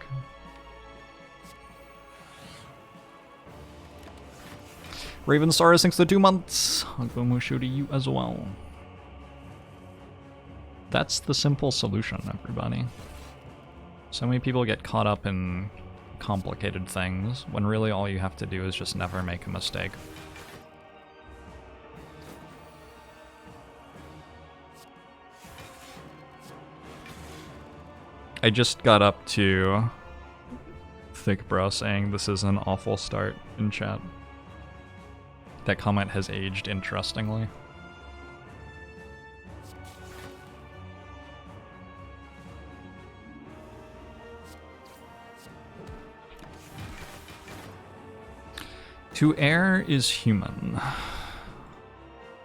Raven Star, thanks for 2 months. Mushu to you as well. That's the simple solution, everybody. So many people get caught up in complicated things, when really all you have to do is just never make a mistake. I just got up to Thick Bro saying this is an awful start in chat. That comment has aged interestingly. To err is human.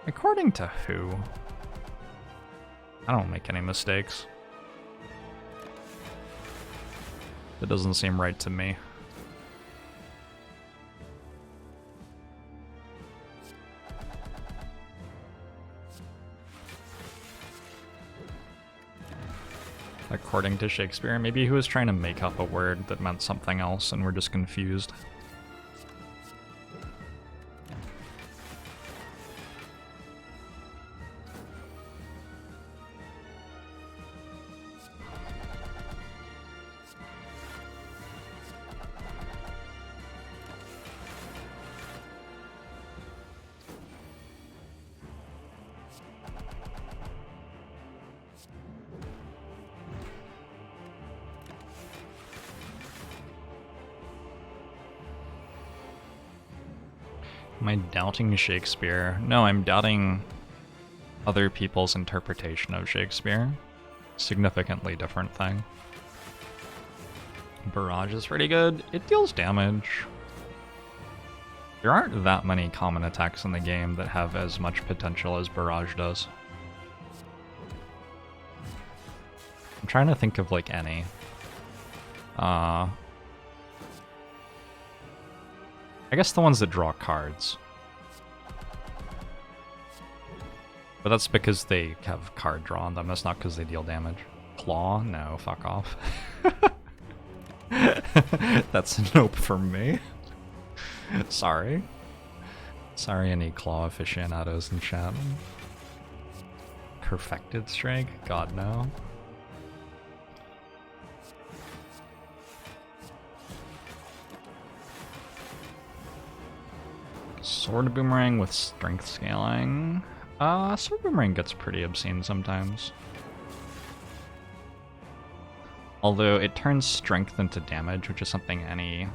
According to who? I don't make any mistakes. That doesn't seem right to me. According to Shakespeare, maybe he was trying to make up a word that meant something else and we're just confused. Am I doubting Shakespeare? No, I'm doubting other people's interpretation of Shakespeare. Significantly different thing. Barrage is pretty good. It deals damage. There aren't that many common attacks in the game that have as much potential as Barrage does. I'm trying to think of like any. I guess the ones that draw cards. But that's because they have card draw on them, that's not because they deal damage. Claw? No, fuck off. That's a nope from me. Sorry. Sorry, any claw aficionados in chat. Perfected strike? God, no. Sword Boomerang with strength scaling. Sword Boomerang gets pretty obscene sometimes. Although it turns strength into damage, which is something any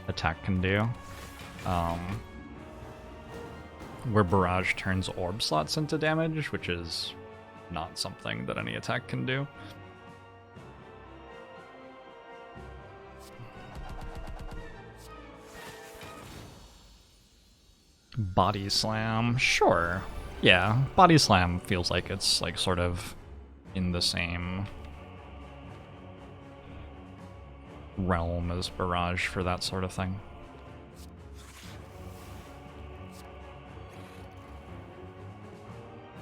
attack can do. Where Barrage turns orb slots into damage, which is not something that any attack can do. Body Slam, sure. Yeah, Body Slam feels like it's like sort of in the same realm as Barrage for that sort of thing.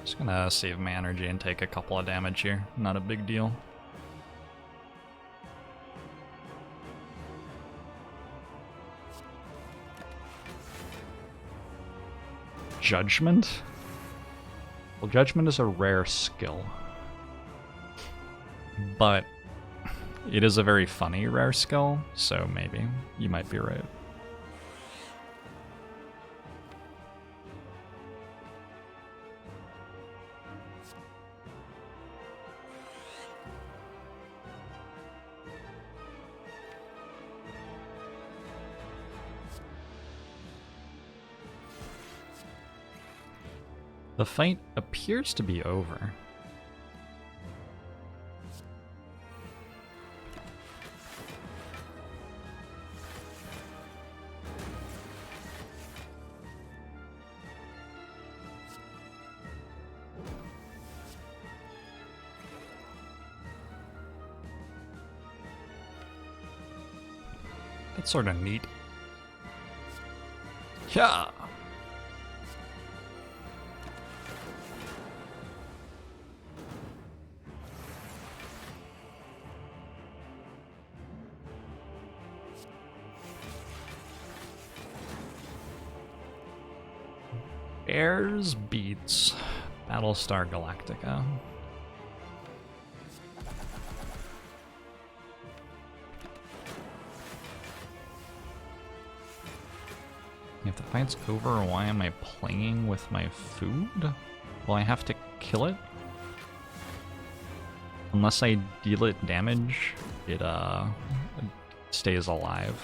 Just gonna save my energy and take a couple of damage here. Not a big deal. Judgment? Well, Judgment is a rare skill. But it is a very funny rare skill, so maybe you might be right. The fight appears to be over. That's sort of neat. Yeah. Bears beats Battlestar Galactica. If the fight's over, why am I playing with my food? Will I have to kill it? Unless I deal it damage, it stays alive.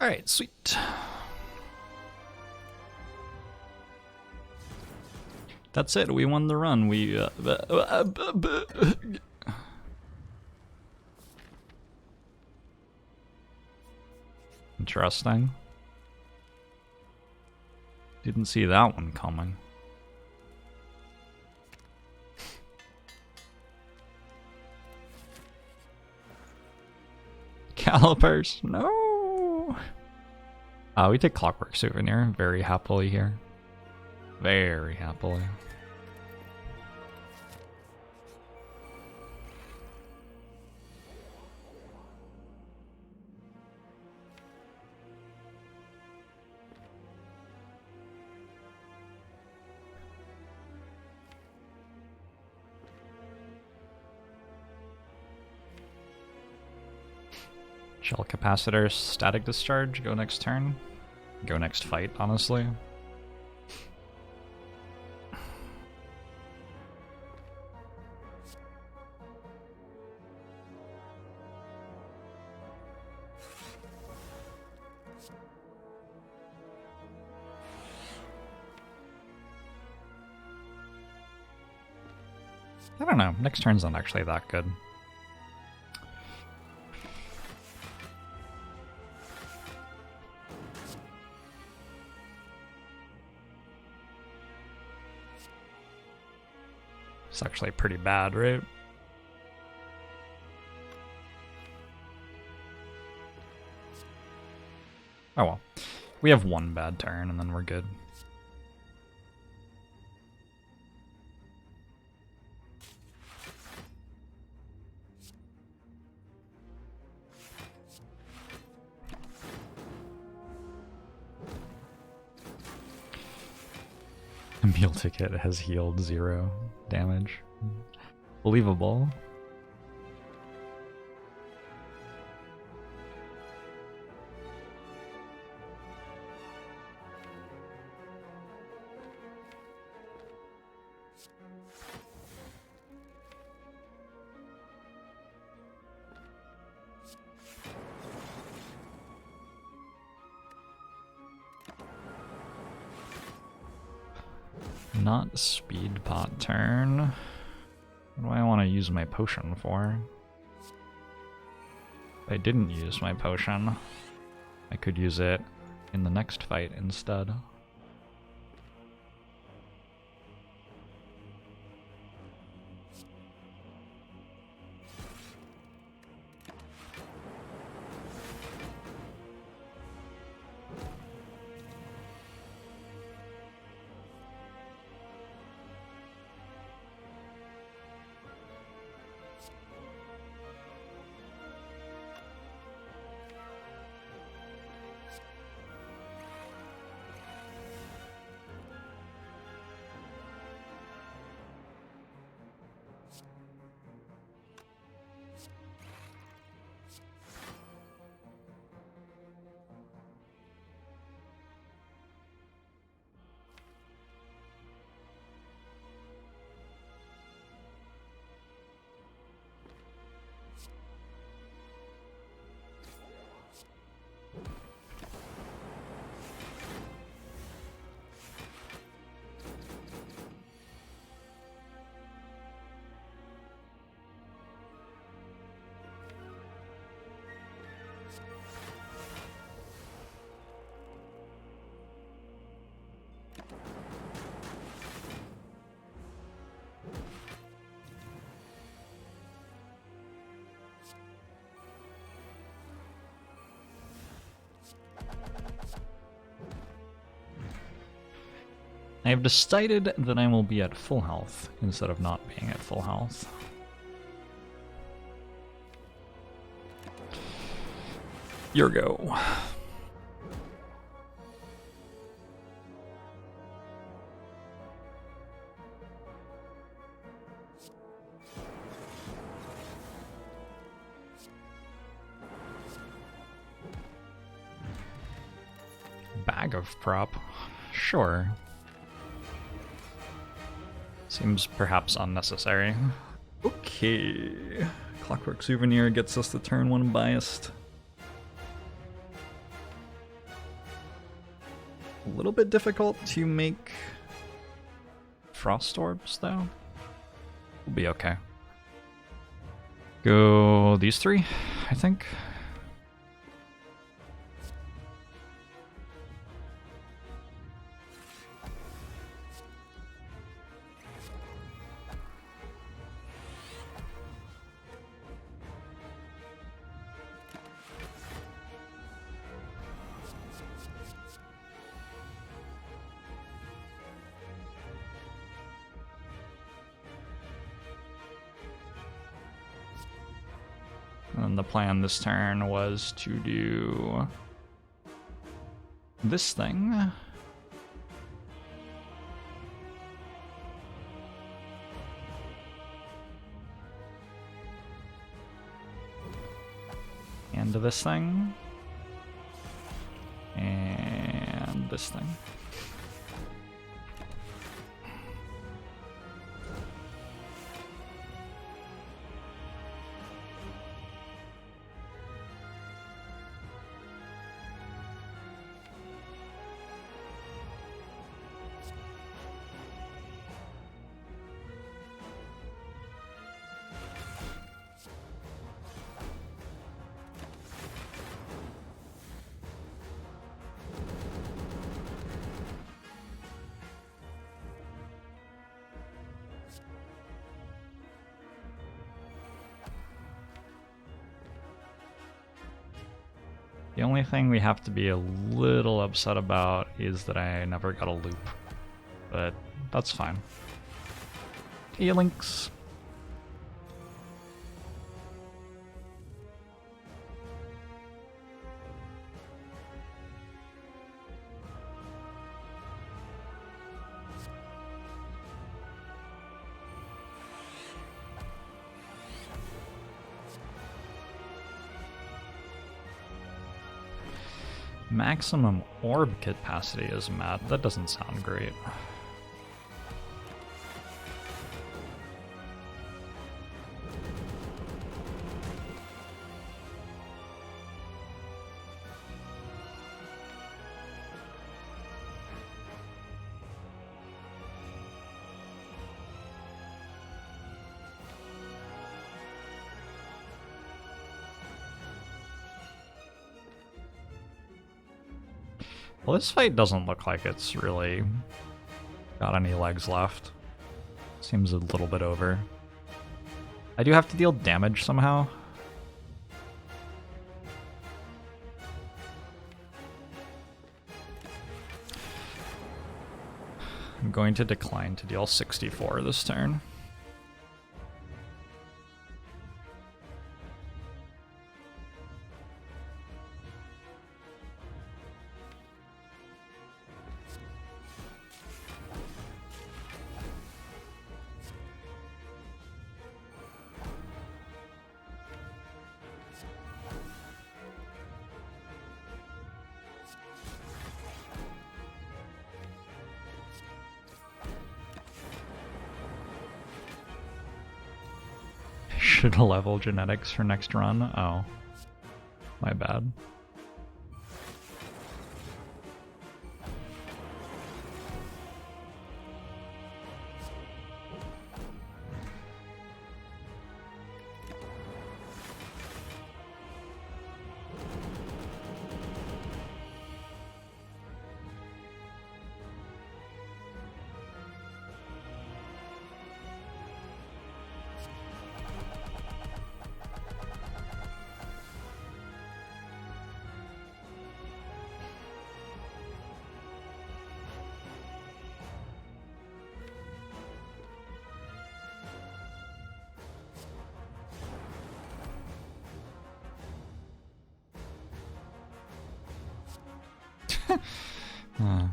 Alright, sweet. That's it, we won the run. We Interesting. Didn't see that one coming. Calipers, no! We take Clockwork Souvenir very happily here. Very happily. Shell capacitor, static discharge, go next turn. Go next fight, honestly. I don't know, next turn's not actually that good. It's actually pretty bad, right? Oh well. We have one bad turn and then we're good. The meal ticket has healed 0 damage. Believable. Not speed pot turn. What do I want to use my potion for? If I didn't use my potion, I could use it in the next fight instead. I have decided that I will be at full health instead of not being at full health. Your go. Bag of prop. Sure. Seems perhaps unnecessary. Okay. Clockwork Souvenir gets us the turn 1 biased. A little bit difficult to make Frost Orbs, though. We'll be okay. Go these 3, I think. And the plan this turn was to do this thing. And this thing. And this thing. The only thing we have to be a little upset about is that I never got a loop. But that's fine. Hey, Lynx. Maximum orb capacity is mad. That doesn't sound great. Well, this fight doesn't look like it's really got any legs left. Seems a little bit over. I do have to deal damage somehow. I'm going to decline to deal 64 this turn. Should level genetics for next run? Oh. My bad. Huh.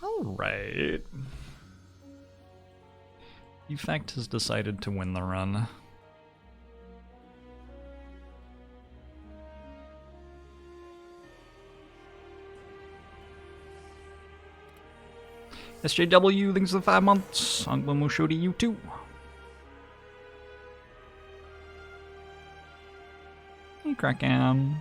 Alright. Defect has decided to win the run. SJW, thanks for the 5 months. Anglo show to you too. Hey, Kraken.